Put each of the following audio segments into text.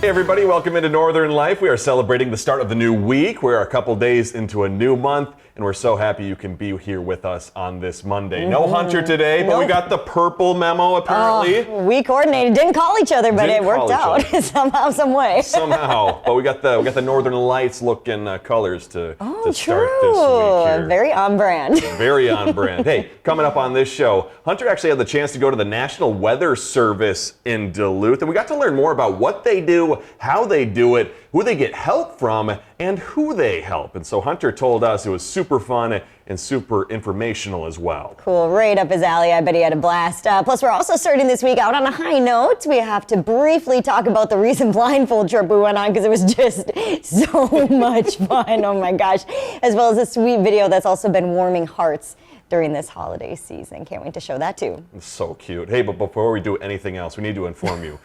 Hey everybody, welcome into Northern Life. We are celebrating the start of the new week. We're a couple days into a new month, and we're so happy you can be here with us on this Monday. No Hunter today, but we got the purple memo apparently. We coordinated, didn't call each other, but it worked out somehow, some way. Somehow, but we got the Northern Lights looking colors to start this week here. Very on brand. Very on brand. Hey, coming up on this show, Hunter actually had the chance to go to the National Weather Service in Duluth, and we got to learn more about what they do, how they do it, who they get help from, and who they help. And so Hunter told us it was super fun and super informational as well. Cool, right up his alley. I bet he had a blast. Plus, we're also starting this week out on a high note. We have to briefly talk about the recent blindfold trip we went on because it was just so much fun. Oh my gosh. As well as a sweet video that's also been warming hearts during this holiday season. Can't wait to show that too. So cute. Hey, but before we do anything else, we need to inform you.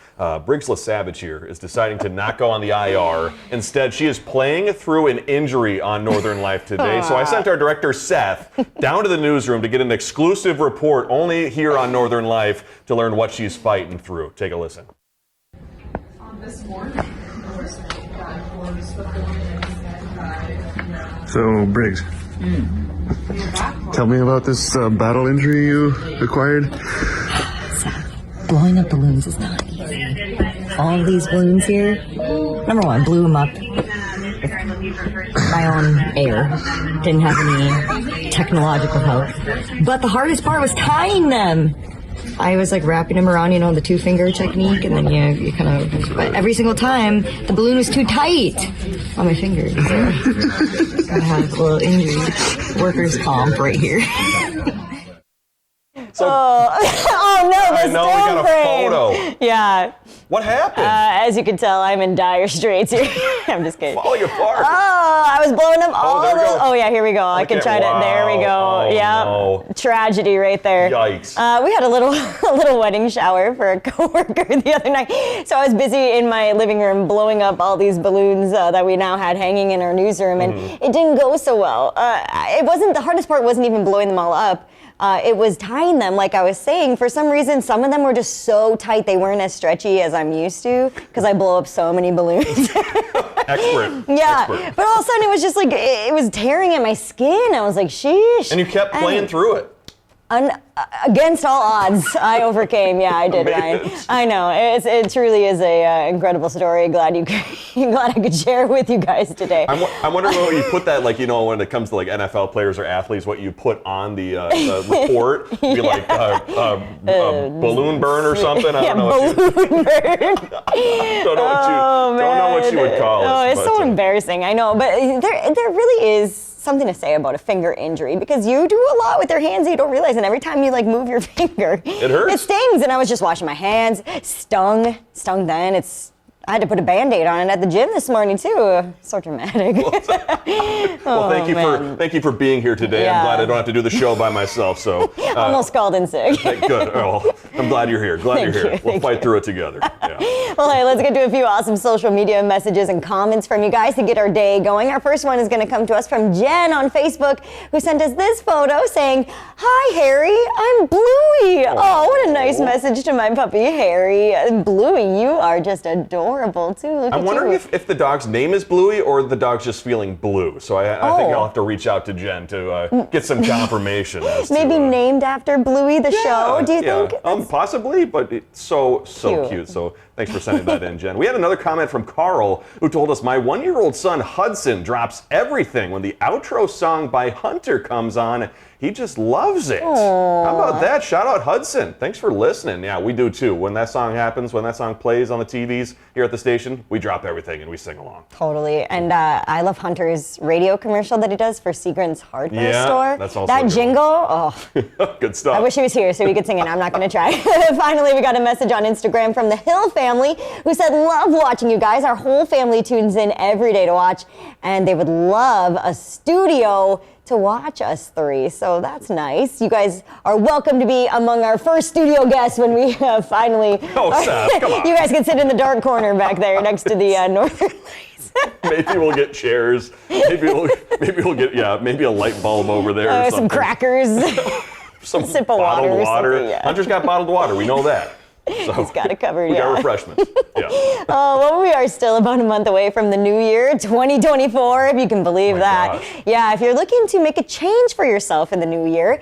Briggs LaSavage here is deciding to not go on the IR. Instead, she is playing through an injury on Northern Life today. So I sent our director, Seth, down to the newsroom to get an exclusive report only here on Northern Life to learn what she's fighting through. Take a listen. This morning, So, Briggs, tell me about this battle injury you acquired. Blowing up balloons is not easy. All these balloons here, number one, blew them up with my own air. Didn't have any technological help. But the hardest part was tying them. I was like wrapping them around, you know, the 2-finger technique, and then you kind of, but every single time the balloon was too tight on my fingers. So I have a little injury. Workers' comp right here. So, oh no, I know, we got a photo. Yeah. What happened? As you can tell, I'm in dire straits here. I'm just kidding. Falling apart. Oh, I was blowing up all there we those. go. Oh yeah, here we go. I can try to. There we go. Oh, yeah. no. Tragedy right there. Yikes. We had a little wedding shower for a coworker the other night. So I was busy in my living room blowing up all these balloons that we now had hanging in our newsroom, and it didn't go so well. It wasn't the hardest part. Wasn't even blowing them all up. It was tying them, like I was saying. For some reason, some of them were just so tight, they weren't as stretchy as I'm used to, because I blow up so many balloons. Expert. Yeah, Expert. but all of a sudden it was just like, it was tearing at my skin. I was like, sheesh. And you kept playing through it. Against all odds, I overcame. Yeah, I did, Ryan. I know. It truly is a incredible story. Glad I could share it with you guys today. I'm wondering what you put that, like, you know, when it comes to like NFL players or athletes, what you put on the report. Be like balloon burn or something. I don't know. Balloon burn. Don't know what you would call it. Oh, it's so embarrassing. I know, but there really is something to say about a finger injury, because you do a lot with your hands that you don't realize, and every time you like move your finger, it hurts. It stings. And I was just washing my hands, stung then. I had to put a Band-Aid on it at the gym this morning too. So dramatic. Well, thank you for being here today. Yeah. I'm glad I don't have to do the show by myself. So almost called in sick. Good. Oh, I'm glad you're here. Glad you're here. We'll fight through it together. Yeah. Well, hey, let's get to a few awesome social media messages and comments from you guys to get our day going. Our first one is going to come to us from Jen on Facebook, who sent us this photo saying, "Hi, Harry. I'm Bluey." Oh, what a nice message to my puppy, Harry. Bluey, you are just adorable. Too. I'm wondering if the dog's name is Bluey or the dog's just feeling blue. So I think I'll have to reach out to Jen to get some confirmation. Maybe named after Bluey, the show, do you think? Possibly, but it's so cute. So thanks for sending that in, Jen. We had another comment from Carl, who told us, "My 1-year-old son, Hudson, drops everything when the outro song by Hunter comes on. He just loves it." Aww. How about that? Shout out Hudson. Thanks for listening. Yeah, we do too. When that song happens, when that song plays on the TVs here at the station, we drop everything and we sing along. Totally. And I love Hunter's radio commercial that he does for Seagram's hardware store. That's also that jingle. Oh, good stuff. I wish he was here so he could sing it. I'm not going to try. Finally, we got a message on Instagram from the Hill family, who said, "Love watching you guys. Our whole family tunes in every day to watch, and they would love a studio to watch us three." So that's nice. You guys are welcome to be among our first studio guests when we finally. Oh, Seth, come on. You guys can sit in the dark corner back there next to the Northern Lights. Maybe we'll get chairs. Maybe we'll get maybe a light bulb over there. Or some crackers. some sip of bottled water. water. Yeah. Hunter's got bottled water. We know that. So He's got it covered, we yeah. got refreshments. Yeah. Well, we are still about a month away from the new year, 2024, if you can believe that. Gosh. Yeah, if you're looking to make a change for yourself in the new year,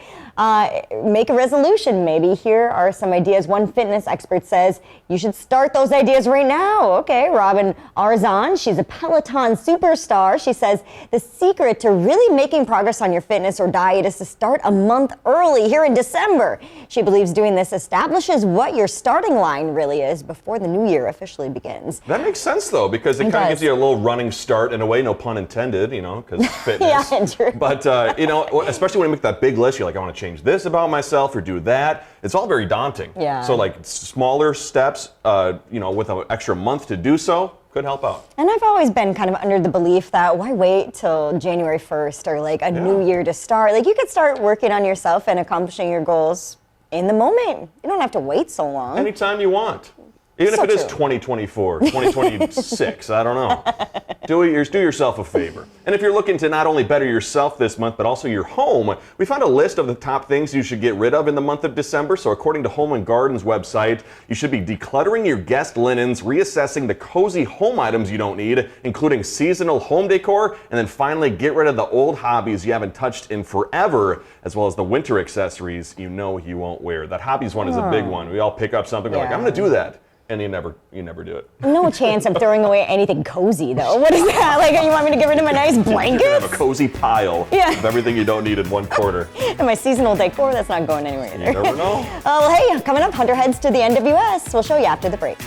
make a resolution maybe. Here are some ideas. One fitness expert says you should start those ideas right now. Okay, Robin Arzon, she's a Peloton superstar. She says the secret to really making progress on your fitness or diet is to start a month early here in December. She believes doing this establishes what your starting line really is before the new year officially begins. That makes sense, though, because it kind of does. gives you a little running start in a way, no pun intended, because fitness. Yeah, true. But, especially when you make that big list, you're like, I want to change this about myself or do that. It's all very daunting. Yeah. So, like, smaller steps, with an extra month to do so, could help out. And I've always been kind of under the belief that why wait till January 1st or like a new year to start? Like you could start working on yourself and accomplishing your goals in the moment. You don't have to wait so long. Anytime you want. Even So if it is true. 2024, 2026, I don't know. Do yourself a favor. And if you're looking to not only better yourself this month, but also your home, we found a list of the top things you should get rid of in the month of December. So according to Home & Garden's website, you should be decluttering your guest linens, reassessing the cozy home items you don't need, including seasonal home decor, and then finally get rid of the old hobbies you haven't touched in forever, as well as the winter accessories you know you won't wear. That hobbies one is a big one. We all pick up something, we're like, I'm going to do that. And you never do it. No chance I'm throwing away anything cozy though. What is that? Like you want me to get rid of my nice You're gonna blankets? have a cozy pile Yeah. of everything you don't need in one corner. And my seasonal decor, that's not going anywhere You either. never know. Well, hey, coming up, Hunter heads to the NWS. We'll show you after the break.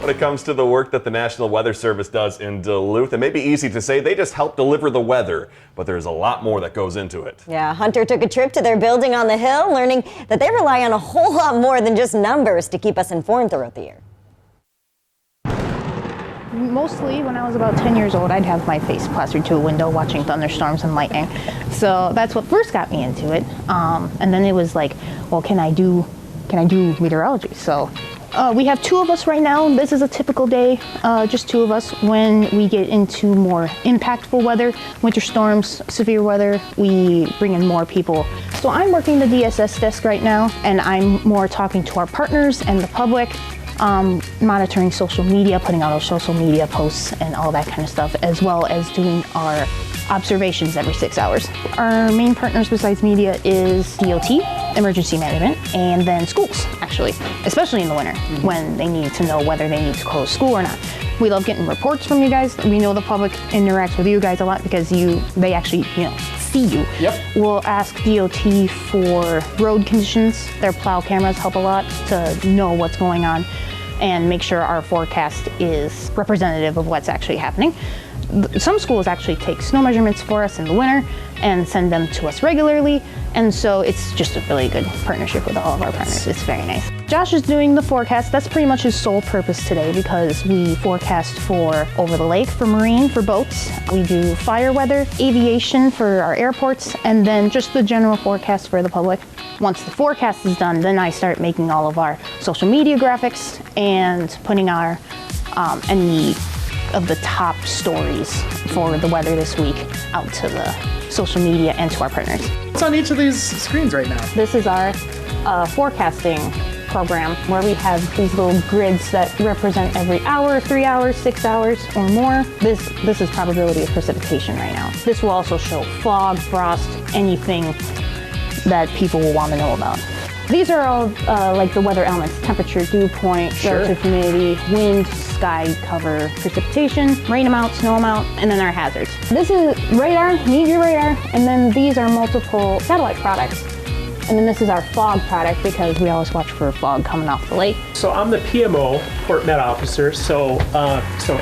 When it comes to the work that the National Weather Service does in Duluth, it may be easy to say they just help deliver the weather, but there's a lot more that goes into it. Yeah, Hunter took a trip to their building on the hill, learning that they rely on a whole lot more than just numbers to keep us informed throughout the year. Mostly when I was about 10 years old, I'd have my face plastered to a window watching thunderstorms and lightning. So that's what first got me into it. And then it was like, well, can I do meteorology? So we have two of us right now. This is a typical day, just two of us. When we get into more impactful weather, winter storms, severe weather, we bring in more people. So I'm working the DSS desk right now, and I'm more talking to our partners and the public, monitoring social media, putting out our social media posts and all that kind of stuff, as well as doing our observations every 6 hours. Our main partners besides media is DOT, emergency management, and then schools, actually, especially in the winter when they need to know whether they need to close school or not. We love getting reports from you guys. We know the public interacts with you guys a lot because they actually, see you. Yep. We'll ask DOT for road conditions. Their plow cameras help a lot to know what's going on and make sure our forecast is representative of what's actually happening. Some schools actually take snow measurements for us in the winter and send them to us regularly, and so it's just a really good partnership with all of our partners. It's very nice. Josh is doing the forecast. That's pretty much his sole purpose today because we forecast for over the lake, for marine, for boats. We do fire weather, aviation for our airports, and then just the general forecast for the public. Once the forecast is done, then I start making all of our social media graphics and putting our any of the top stories for the weather this week out to the social media and to our partners. What's on each of these screens right now? This is our forecasting program where we have these little grids that represent every hour, 3 hours, 6 hours or more. This is probability of precipitation right now. This will also show fog, frost, anything that people will want to know about. These are all like the weather elements: temperature, dew point, relative humidity, wind, sky cover, precipitation, rain amount, snow amount, and then our hazards. This is radar, need your radar, and then these are multiple satellite products. And then this is our fog product because we always watch for fog coming off the lake. So I'm the PMO, Port Met Officer, so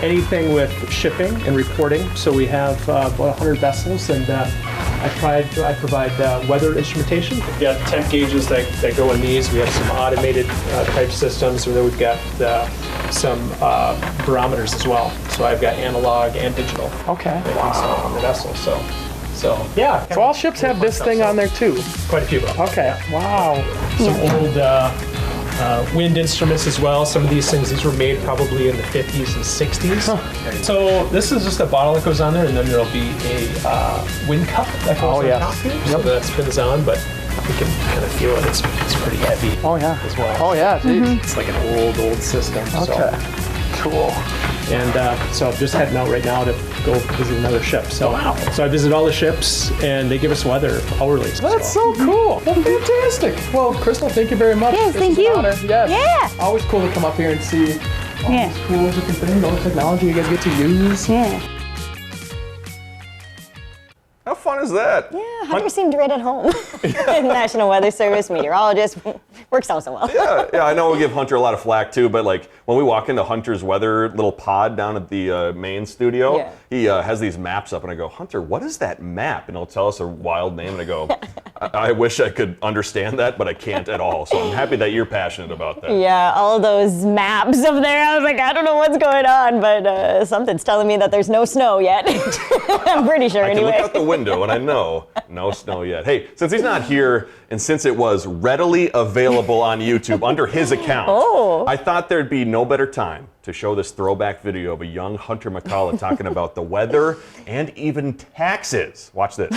anything with shipping and reporting. So we have about 100 vessels, and I provide weather instrumentation. We've got temp gauges that go in these. We have some automated type systems, and then we've got some barometers as well. So I've got analog and digital. Okay. Installed on the vessel. So yeah. So all ships have this thing on there too. Quite a few of them. Okay. Wow. Some wind instruments as well. Some of these things, these were made probably in the 50s and 60s. So this is just a bottle that goes on there, and then there'll be a wind cup that goes on top here, so that spins on, but you can kind of feel it. It's pretty heavy. Oh yeah. As well. Oh yeah. Geez. It's like an old system. Okay. Cool. And so I'm just heading out right now to go visit another ship. So, so I visit all the ships, and they give us weather hourly. That's so cool. Well, fantastic. Well, Crystal, thank you very much. Yes, This thank is an you. honor. Yes. Yeah. Always cool to come up here and see all Yeah. these cool different things, all the technology you guys get to use. Yeah. How fun is that? Yeah, Hunter seemed right at home. National Weather Service meteorologist works out so well. Yeah, I know we give Hunter a lot of flack too, but like when we walk into Hunter's weather little pod down at the main studio, he has these maps up, and I go, Hunter, what is that map? And he'll tell us a wild name, and I go, I wish I could understand that, but I can't at all. So I'm happy that you're passionate about that. Yeah, all those maps up there. I was like, I don't know what's going on, but something's telling me that there's no snow yet. I'm pretty sure I anyway. can look out the window and I know no snow yet. Hey, since he's not here and since it was readily available on YouTube under his account, I thought there'd be no better time to show this throwback video of a young Hunter McCullough talking about the weather and even taxes. Watch this.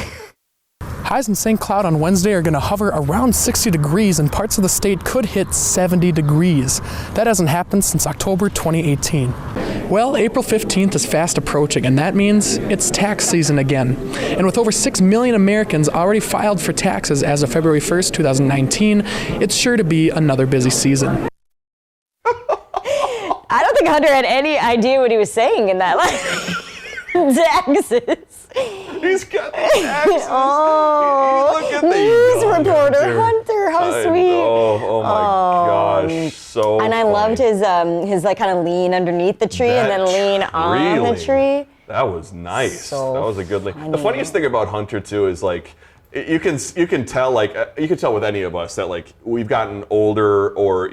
Highs in St. Cloud on Wednesday are going to hover around 60 degrees, and parts of the state could hit 70 degrees. That hasn't happened since October 2018. Well, April 15th is fast approaching, and that means it's tax season again. And with over 6 million Americans already filed for taxes as of February 1st, 2019, it's sure to be another busy season. I don't think Hunter had any idea what he was saying in that line. Taxes. He's got the taxes. Look at the news reporter Hunter. How sweet. Oh my gosh, so. And I loved his like kind of lean underneath the tree and then lean on the tree. That was nice. So that was a good lean. The funniest thing about Hunter too is like, you can tell, like, you can tell with any of us that like we've gotten older or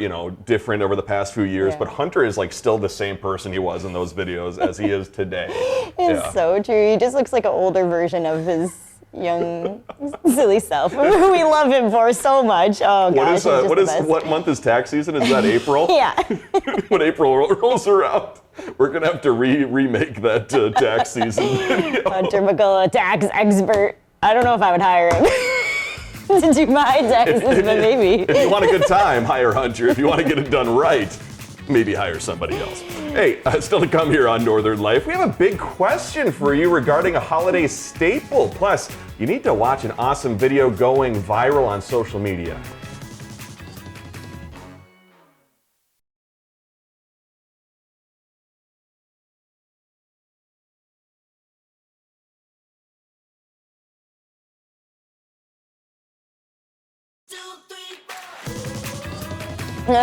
different over the past few years, but Hunter is like still the same person he was in those videos as he is today. It's so true. He just looks like an older version of his young silly self. We love him for so much. Oh gosh, what month is tax season? Is that April? Yeah. When April rolls around, we're gonna have to remake that tax season video. Hunter McCullough, tax expert. I don't know if I would hire him to do my taxes, but maybe. If you want a good time, hire Hunter. If you want to get it done right, maybe hire somebody else. Hey, still to come here on Northern Life, we have a big question for you regarding a holiday staple. Plus, you need to watch an awesome video going viral on social media.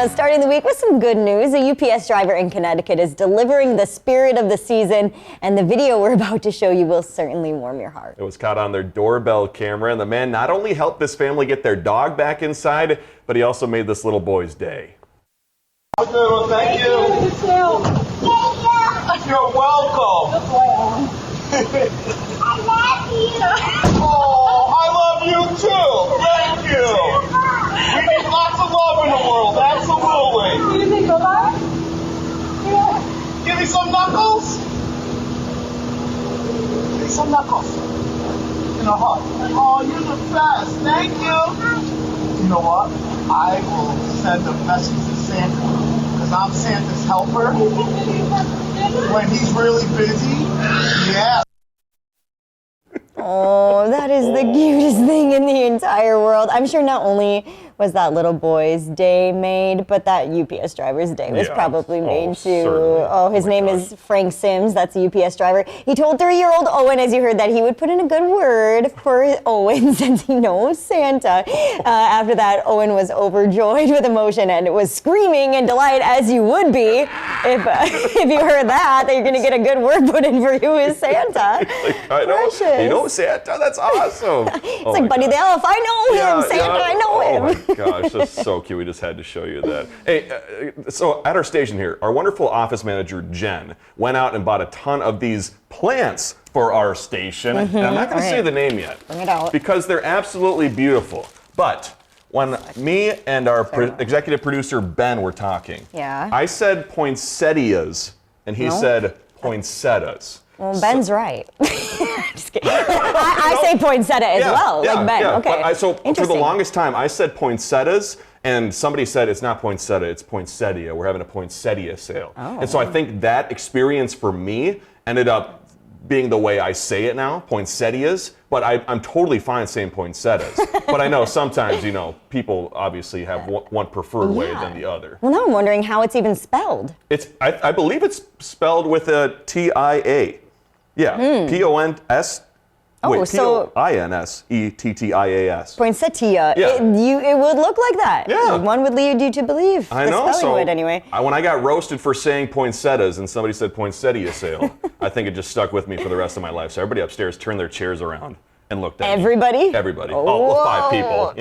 Starting the week with some good news. A UPS driver in Connecticut is delivering the spirit of the season, and the video we're about to show you will certainly warm your heart. It was caught on their doorbell camera, and the man not only helped this family get their dog back inside, but he also made this little boy's day. Thank you. You're welcome. I love you. Oh, I love you too. Thank you. We need lots of love in the world, absolutely. You think bye-bye? Yeah. Give me some knuckles. Give me some knuckles. And a hug. Oh, you're the best. Thank you. You know what? I will send a message to Santa, because I'm Santa's helper. When he's really busy, yeah. Oh, that is the cutest thing in the entire world. I'm sure not only was that little boy's day made, but that UPS driver's day was probably made too. Certainly. Oh, his name is Frank Sims. That's a UPS driver. He told 3-year-old Owen, as you heard, that he would put in a good word for Owen since he knows Santa. After that, Owen was overjoyed with emotion and was screaming in delight, as you would be if you heard that you're going to get a good word put in for you as Santa. I know, you know Santa? That's awesome. It's like Buddy the Elf. I know him. Santa, I know him. Oh my gosh, that's so cute. We just had to show you that. Hey, so at our station here, our wonderful office manager, Jen, went out and bought a ton of these plants for our station. And I'm not going to say the name yet. Bring it out. Because they're absolutely beautiful. But When me and our executive producer Ben were talking, Yeah. I said poinsettias, and he said poinsettias. Well, Ben's right. Just kidding. I say poinsettia as well, like Ben. Okay. But so for the longest time, I said poinsettias, and somebody said it's not poinsettia, it's poinsettia. We're having a poinsettia sale. Oh. And so I think that experience for me ended up being the way I say it now, poinsettias, but I'm totally fine saying poinsettias. But I know sometimes, people obviously have one preferred way than the other. Well, now I'm wondering how it's even spelled. I believe it's spelled with a T-I-A. Yeah, P-O-N-S. P-O-I-N-S-E-T-T-I-A-S. Poinsettia. Yeah. It would look like that. Yeah. One would lead you to believe. I the know. spelling would anyway. When I got roasted for saying poinsettias and somebody said poinsettia sale, I think it just stuck with me for the rest of my life. So everybody upstairs turned their chairs around and looked at me. Everybody? Everybody. Oh, Oh, well, 5 people,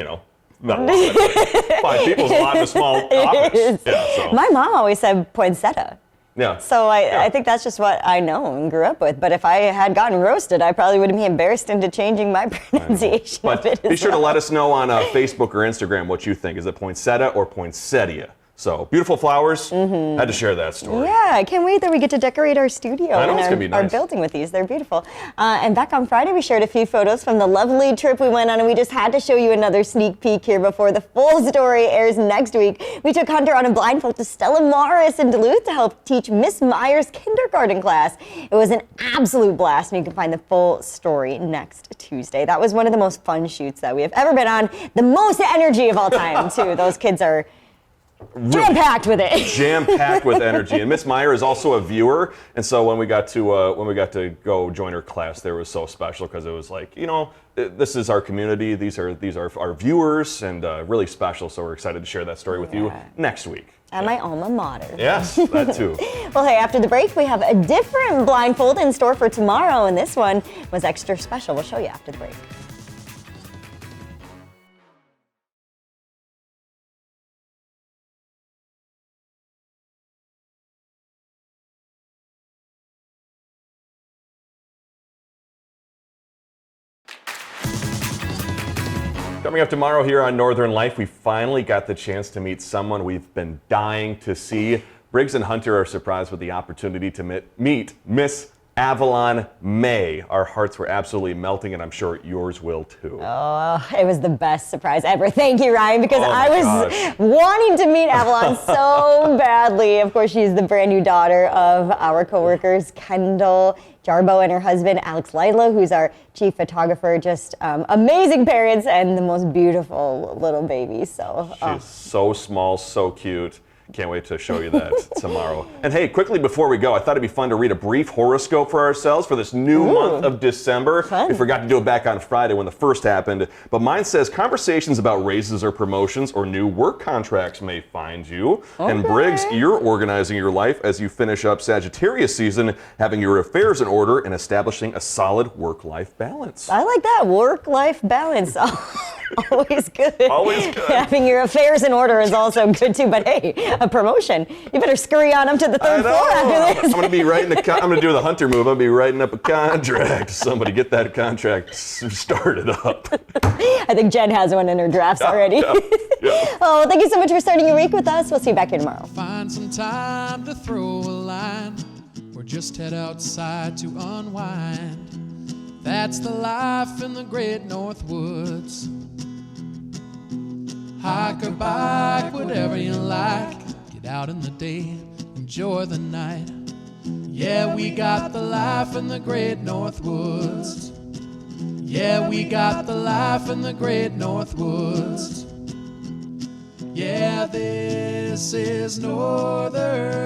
Not a lot. 5 people is a lot in a small office. Yeah, so. My mom always said poinsettia. Yeah. So I think that's just what I know and grew up with. But if I had gotten roasted, I probably wouldn't be embarrassed into changing my pronunciation of it. Be sure to let us know on Facebook or Instagram what you think. Is it poinsettia or poinsettia? So, beautiful flowers. Had to share that story. Yeah, I can't wait that we get to decorate our studio I know, and it's gonna be our nice. building with these. They're beautiful. And back on Friday, we shared a few photos from the lovely trip we went on, and we just had to show you another sneak peek here before the full story airs next week. We took Hunter on a blindfold to Stella Morris in Duluth to help teach Miss Meyer's kindergarten class. It was an absolute blast, and you can find the full story next Tuesday. That was one of the most fun shoots that we have ever been on. The most energy of all time, too. Those kids are jam-packed with it. Jam-packed with energy. And Miss Meyer is also a viewer, and so when we got to go join her class there, was so special because it was like, this is our community. These are our viewers, and really special. So we're excited to share that story with you next week. And my alma mater. Yes, that too. Well, hey, after the break, we have a different blindfold in store for tomorrow, and this one was extra special. We'll show you after the break. Coming up tomorrow here on Northern Life, we finally got the chance to meet someone we've been dying to see. Briggs and Hunter are surprised with the opportunity to meet Miss Avalon May. Our hearts were absolutely melting, and I'm sure yours will too. Oh, it was the best surprise ever. Thank you, Ryan, because I was gosh. wanting to meet Avalon so badly. Of course, she's the brand new daughter of our coworkers, Kendall Jarbo and her husband, Alex Lila, who's our chief photographer. Just amazing parents and the most beautiful little baby. So She's so small, so cute. Can't wait to show you that tomorrow. And hey, quickly before we go, I thought it'd be fun to read a brief horoscope for ourselves for this new month of December. Fun. We forgot to do it back on Friday when the first happened, but mine says conversations about raises or promotions or new work contracts may find you. And Briggs, you're organizing your life as you finish up Sagittarius season, having your affairs in order and establishing a solid work-life balance. I like that, work-life balance. Always good. Always good. Having your affairs in order is also good too, but hey, a promotion. You better scurry on up to the third floor after this. I'm gonna be writing I'm gonna do the Hunter move. I'm gonna be writing up a contract. Somebody get that contract started up. I think Jen has one in her drafts already. Yeah. Oh, thank you so much for starting your week with us. We'll see you back here tomorrow. Find some time to throw a line or just head outside to unwind. That's the life in the great North Woods. Hike or bike, whatever you like. Get out in the day, enjoy the night. Yeah, we got the life in the great North Woods. Yeah, we got the life in the great North Woods. Yeah, this is Northern